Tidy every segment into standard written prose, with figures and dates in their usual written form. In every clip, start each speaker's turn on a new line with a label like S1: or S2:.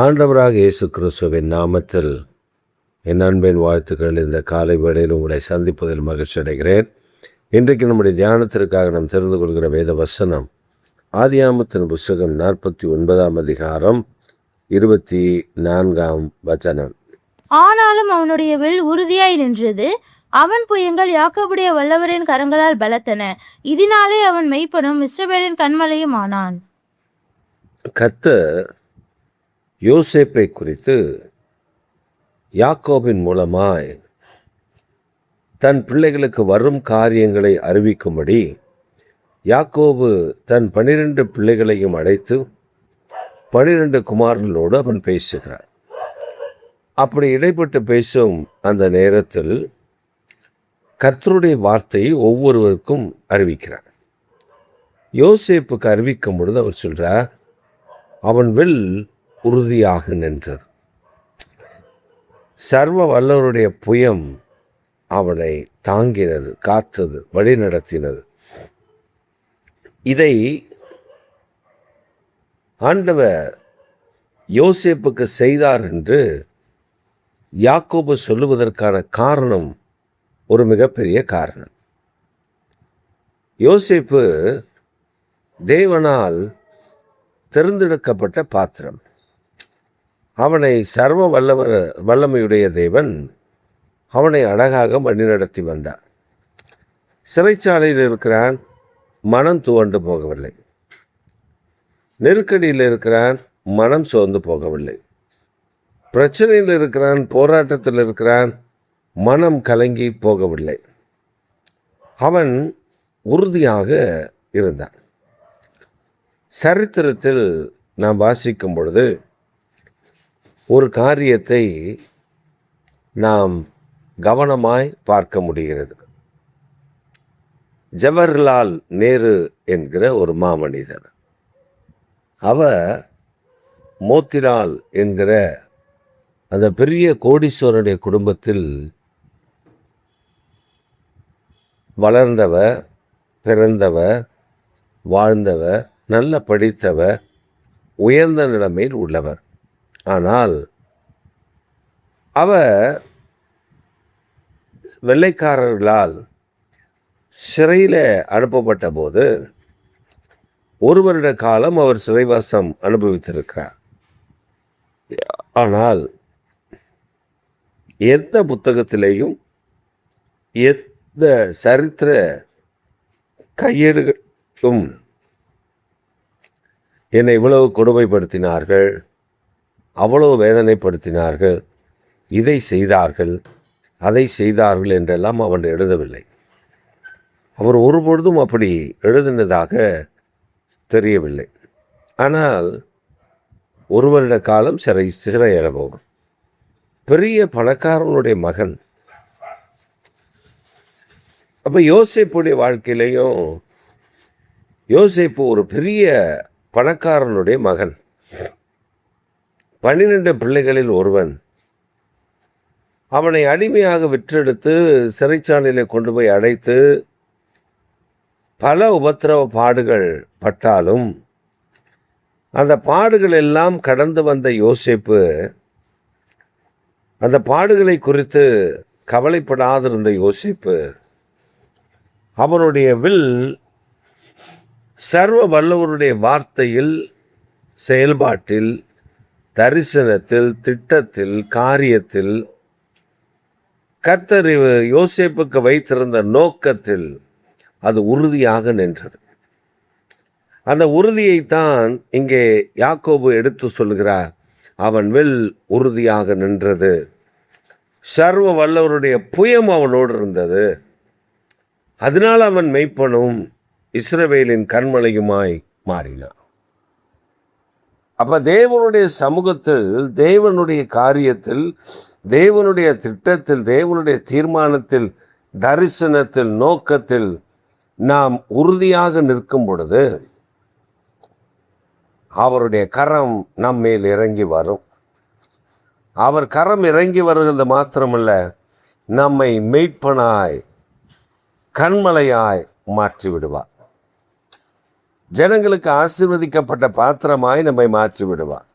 S1: ஆண்டவராக இயேசு கிறிஸ்துவின் நாமத்தில் என் அன்பின் வாழ்த்துக்கள். இந்த காலை வேளையில் உங்களை சந்திப்பதில் மகிழ்ச்சி அடைகிறேன். இன்றைக்கு நம்முடைய தியானத்திற்காக நாம் தெரிந்து கொள்கிற வேத வசனம் ஆதியாகமத்தின் புஸ்தகம் 49ஆம் அதிகாரம் 24ஆம் வசனம்.
S2: ஆனாலும் அவனுடைய வில் உறுதியாய் நின்றது, அவன் புயங்கள் யாக்கோபுடைய வல்லவரின் கரங்களால் பலத்தன. இதனாலே அவன் மெய்ப்பனும் இஸ்ரவேலின் கண்மலையும் ஆனான்.
S1: கர்த்தர் யோசேப்பை குறித்து யாக்கோபின் மூலமாய் தன் பிள்ளைகளுக்கு வரும் காரியங்களை அறிவிக்கும்படி யாக்கோபு தன் 12 பிள்ளைகளையும் அழைத்து 12 குமாரர்களோடு அவன் பேசுகிறார். அப்படி இடைப்பட்டு பேசும் அந்த நேரத்தில் கர்த்தருடைய வார்த்தையை ஒவ்வொருவருக்கும் அறிவிக்கிறார். யோசேப்புக்கு அறிவிக்கும் பொழுது அவர் சொல்றார், அவன் வில் உறுதியாக நின்றது. சர்வ வல்லவருடைய புயம் அவனை தாங்கினது, காத்தது, வழி நடத்தினது. இதை ஆண்டவர் யோசேப்புக்கு செய்தார் என்று யாக்கோபு சொல்லுவதற்கான காரணம் ஒரு மிகப்பெரிய காரணம். யோசேப்பு தேவனால் தெரிந்தெடுக்கப்பட்ட பாத்திரம். அவனை சர்வ வல்லமையுடைய தேவன் அவனை அழகாக வழிநடத்தி வந்தார். சிறைச்சாலையில் இருக்கிறான், மனம் துவண்டு போகவில்லை. நெருக்கடியில் இருக்கிறான், மனம் சோர்ந்து போகவில்லை. பிரச்சனையில் இருக்கிறான், போராட்டத்தில் இருக்கிறான், மனம் கலங்கி போகவில்லை. அவன் உறுதியாக இருந்தான். சரித்திரத்தில் நாம் வாசிக்கும் பொழுது ஒரு காரியத்தை நாம் கவனமாய் பார்க்க முடிகிறது. ஜவஹர்லால் நேரு என்கிற ஒரு மாமனிதர், அவர் மோத்திலால் என்கிற அந்த பெரிய கோடீஸ்வரனுடைய குடும்பத்தில் வளர்ந்தவர், பிறந்தவர், வாழ்ந்தவர், நல்ல படித்தவர், உயர்ந்த நிலைமையில் உள்ளவர். ஆனால் அவர் வெள்ளைக்காரர்களால் சிறையில் அனுப்பப்பட்ட போது 1 வருட காலம் அவர் சிறைவாசம் அனுபவித்திருக்கிறார். ஆனால் எந்த புத்தகத்திலேயும் எந்த சரித்திர கையேடுகளும் என்னை இவ்வளவு கொடுமைப்படுத்தினார்கள், அவ்வளவு வேதனைப்படுத்தினார்கள், இதை செய்தார்கள், அதை செய்தார்கள் என்றெல்லாம் அவன் எழுதவில்லை. அவர் ஒருபொழுதும் அப்படி எழுதினதாக தெரியவில்லை. ஆனால் 1 வருட காலம் சிறை அனுபவம். பெரிய பணக்காரனுடைய மகன். அப்போ யோசேப்புடைய வாழ்க்கையிலையும் யோசேப்பு ஒரு பெரிய பணக்காரனுடைய மகன், 12 பிள்ளைகளில் ஒருவன். அவனை அடிமையாக விற்றெடுத்து சிறைச்சாலையில் கொண்டு போய் அடைத்து பல உபத்திரவ பாடுகள் பட்டாலும் அந்த பாடுகள் எல்லாம் கடந்து வந்த யோசேப்பு அந்த பாடுகளை குறித்து கவலைப்படாதிருந்த யோசேப்பு அவனுடைய வில் சர்வ வல்லவருடைய வார்த்தையில், செயல்பாட்டில், தரிசனத்தில், திட்டத்தில், காரியத்தில், கர்த்தர் யோசேப்புக்கு வைத்திருந்த நோக்கத்தில் அது உறுதியாக நின்றது. அந்த உறுதியைத்தான் இங்கே யாக்கோபு எடுத்து சொல்கிறார். அவன் வில் உறுதியாக நின்றது, சர்வ வல்லவருடைய புயம் அவனோடு இருந்தது, அதனால் அவன் மெய்ப்பனும் இஸ்ரவேலின் கண்மலையுமாய் மாறினான். அப்போ தேவனுடைய சமூகத்தில், தேவனுடைய காரியத்தில், தேவனுடைய திட்டத்தில், தேவனுடைய தீர்மானத்தில், தரிசனத்தில், நோக்கத்தில் நாம் உறுதியாக நிற்கும் பொழுது அவருடைய கரம் நம்மேல் இறங்கி வரும். அவர் கரம் இறங்கி வருகிறது மாத்திரமல்ல, நம்மை மெய்ப்பனாய் கண்மலையாய் மாற்றி விடுவார். ஜனங்களுக்கு ஆசீர்வதிக்கப்பட்ட பாத்திரமாய் நம்மை மாற்றி விடுவார்.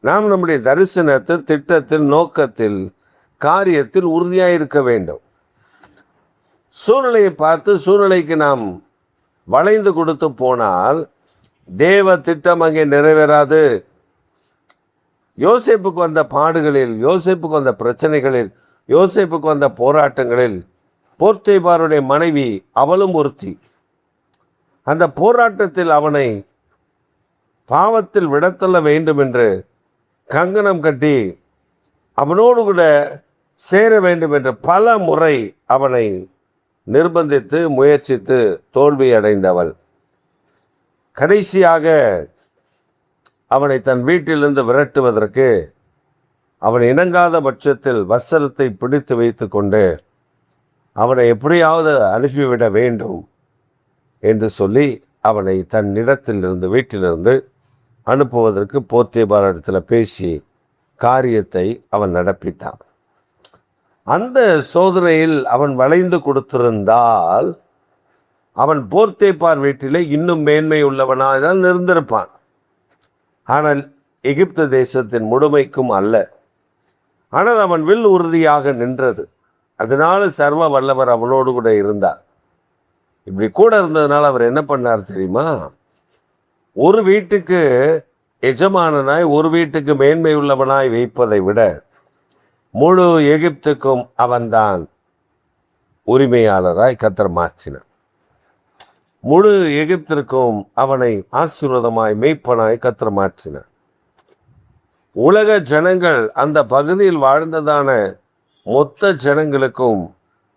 S1: நாம் நம்முடைய தரிசனத்தில், திட்டத்தில், நோக்கத்தில், காரியத்தில் உறுதியாக இருக்க வேண்டும். சூழ்நிலையை பார்த்து சூழ்நிலைக்கு நாம் வளைந்து கொடுத்து போனால் தேவ திட்டம் அங்கே நிறைவேறாது. யோசேப்புக்கு வந்த பாடுகளில், யோசேப்புக்கு வந்த பிரச்சனைகளில், யோசேப்புக்கு வந்த போராட்டங்களில் போர்த்திபாருடைய மனைவி அவளும் ஒருத்தி. அந்த போராட்டத்தில் அவனை பாவத்தில் விடத்தள்ள வேண்டும் என்று கங்கணம் கட்டி அவனோடு கூட சேர வேண்டும் என்று பல முறை அவனை நிர்பந்தித்து முயற்சித்து தோல்வி அடைந்தவள் கடைசியாக அவனை தன் வீட்டிலிருந்து விரட்டுவதற்கு அவன் இணங்காத பட்சத்தில் வஸ்திரத்தை பிடித்து வைத்து கொண்டு அவனை எப்படியாவது அனுப்பிவிட வேண்டும் என்று சொல்லி அவனை தன் இடத்திலிருந்து, வீட்டிலிருந்து அனுப்புவதற்கு போர்த்திபாரிடத்தில் பேசி காரியத்தை அவன் நடப்பித்தான். அந்த சோதனையில் அவன் வளைந்து கொடுத்திருந்தால் அவன் போர்த்திபார் வீட்டிலே இன்னும் மேன்மை உள்ளவனாக தான் இருந்திருப்பான். ஆனால் எகிப்து தேசத்தின் முழுமைக்கும் அல்ல. ஆனால் அவன் வில் உறுதியாக நின்றது. அதனால சர்வ வல்லவர் அவனோடு கூட இருந்தார். இப்படி கூட இருந்ததுனால அவர் என்ன பண்ணார் தெரியுமா? ஒரு வீட்டுக்கு எஜமானனாய், ஒரு வீட்டுக்கு மேன்மை உள்ளவனாய் வைப்பதை விட முழு எகிப்துக்கும் அவன்தான் உரிமையாளராய் கர்த்தர் மாற்றினார். முழு எகிப்திற்கும் அவனை ஆசீர்வாதமாய் மேய்ப்பனாய் கர்த்தர் மாற்றினார். உலக ஜனங்கள், அந்த பகுதியில் வாழ்ந்ததான மொத்த ஜனங்களுக்கும்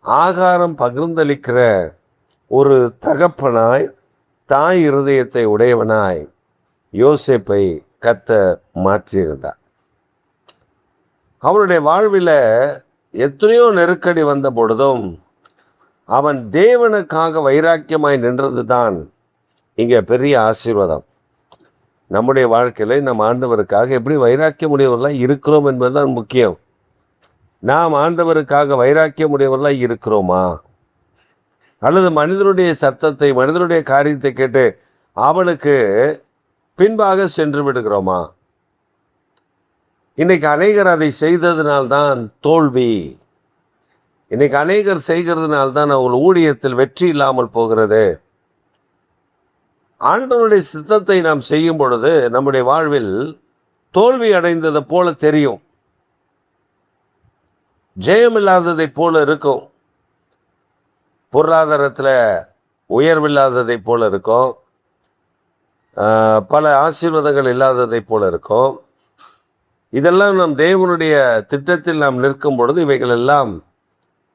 S1: ஆகாரம் பகிர்ந்தளிக்கிற ஒரு தகப்பனாய், தாய் இருதயத்தை உடையவனாய் யோசேப்பை கர்த்தர் மாற்றியிருந்தார். அவனுடைய வாழ்வில் எத்தனையோ நெருக்கடி வந்த பொழுதும் அவன் தேவனுக்காக வைராக்கியமாய் நின்றது தான் இங்கே பெரிய ஆசீர்வாதம். நம்முடைய வாழ்க்கையில் நம் ஆண்டவருக்காக எப்படி வைராக்கியம் உடையவர்களாக இருக்கிறோம் என்பதுதான் முக்கியம். நாம் ஆண்டவருக்காக வைராக்கியம் உடையவர்களாக இருக்கிறோமா? அல்லது மனிதனுடைய சத்தத்தை, மனிதனுடைய காரியத்தை கேட்டு அவனுக்கு பின்பாக சென்று விடுகிறோமா? இன்னைக்கு அநேகர் அதை செய்ததினால்தான் தோல்வி. இன்னைக்கு அநேகர் செய்கிறதுனால்தான் அவர்கள் ஊழியத்தில் வெற்றி இல்லாமல் போகிறது. ஆண்டவருடைய சித்தத்தை நாம் செய்யும் பொழுது நம்முடைய வாழ்வில் தோல்வி அடைந்ததை போல தெரியும், ஜெயமில்லாததை போல இருக்கும், பொருளாதாரத்தில் உயர்வில்லாததை போல இருக்கும், பல ஆசீர்வாதங்கள் இல்லாததை போல இருக்கும். இதெல்லாம் நம் தேவனுடைய திட்டத்தில் நாம் நிற்கும் பொழுது இவைகள் எல்லாம்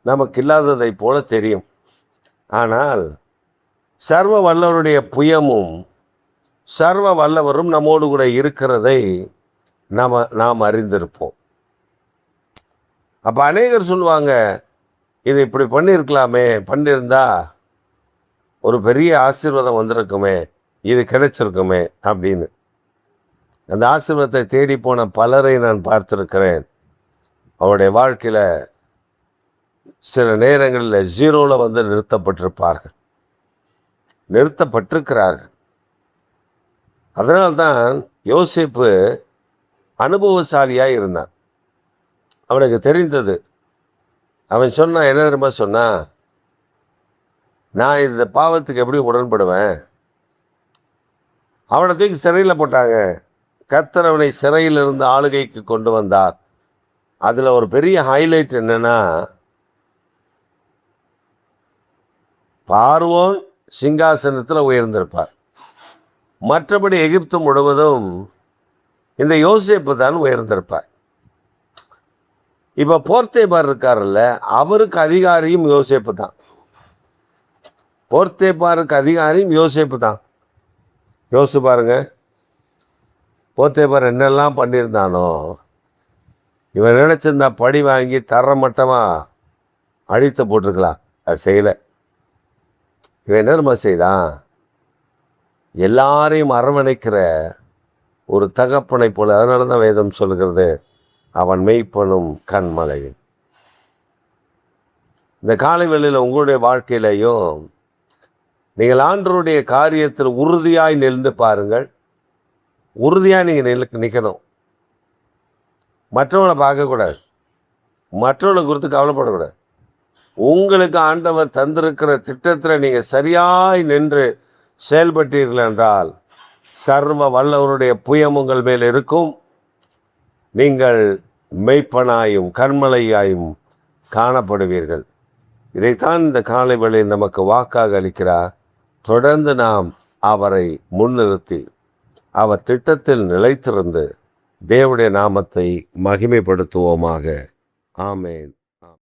S1: நமக்கு இல்லாததை போல தெரியும். ஆனால் சர்வ வல்லவருடைய புயமும் சர்வ வல்லவரும் நம்மோடு கூட இருக்கிறதை நாம் அறிந்திருப்போம். அப்போ அநேகர் சொல்லுவாங்க, இது இப்படி பண்ணியிருக்கலாமே, பண்ணியிருந்தா ஒரு பெரிய ஆசீர்வாதம் வந்திருக்குமே, இது கிடைச்சிருக்குமே அப்படின்னு. அந்த ஆசீர்வாதத்தை தேடி போன பலரை நான் பார்த்துருக்கிறேன். அவருடைய வாழ்க்கையில் சில நேரங்களில் ஜீரோவில் வந்து நிறுத்தப்பட்டிருப்பார்கள், நிறுத்தப்பட்டிருக்கிறார்கள். அதனால்தான் யோசேப்பு அனுபவசாலியாக இருந்தான். அவனுக்கு தெரிந்தது. அவன் சொன்னான், என்ன தெரியுமா சொன்னான்? நான் இந்த பாவத்துக்கு எப்படி உடன்படுவேன்? அவனை தூக்கி சிறையில் போட்டாங்க. கர்த்தர் அவனை சிறையிலிருந்து ஆளுகைக்கு கொண்டு வந்தார். அதில் ஒரு பெரிய ஹைலைட் என்னன்னா, பார்வோன் சிங்காசனத்தில் உயர்ந்திருப்பார். மற்றபடி எகிப்து முழுவதும் இந்த யோசேப்பு தான் உயர்ந்திருப்பார். இப்போ போர்த்திபார் இருக்கார்ல, அவருக்கு அதிகாரியும் யோசேப்பு தான். போர்த்திபாருக்கு அதிகாரியும் யோசேப்பு தான். யோசிச்சு பாருங்க, போர்த்திபார் என்னெல்லாம் பண்ணியிருந்தானோ, இவன் நினச்சிருந்தா படி வாங்கி தரமட்டமாக அழித்து போட்டிருக்கலாம். அது செய்யலை. இவன் என்ன நம்ம செய்தான்? எல்லாரையும் அரவணைக்கிற ஒரு தகப்பனை போல. அதனால தான் வேதம் சொல்கிறது, அவன் மெய்ப்பனும் கண்மலையும். இந்த காலை வேளையில் உங்களுடைய வாழ்க்கையிலையும் நீங்கள் ஆண்டவருடைய காரியத்தில் உறுதியாய் நின்று பாருங்கள். உறுதியாக நீங்கள் நிற்கணும். மற்றவங்களை பார்க்கக்கூடாது, மற்றவங்களை குறித்து கவலைப்படக்கூடாது. உங்களுக்கு ஆண்டவர் தந்திருக்கிற திட்டத்தில் நீங்கள் சரியாய் நின்று செயல்பட்டீர்கள் என்றால் சர்வ வல்லவருடைய புயம் உங்கள் மேல் இருக்கும். நீங்கள் மெய்ப்பனாயும் கண்மலையாயும் காணப்படுவீர்கள். இதைத்தான் இந்த காலை வேளையில் நமக்கு வாக்காக அளிக்கிறார். தொடர்ந்து நாம் அவரை முன்னிறுத்தி அவர் திட்டத்தில் நிலைத்திருந்து தேவனுடைய நாமத்தை மகிமைப்படுத்துவோமாக. ஆமேன்.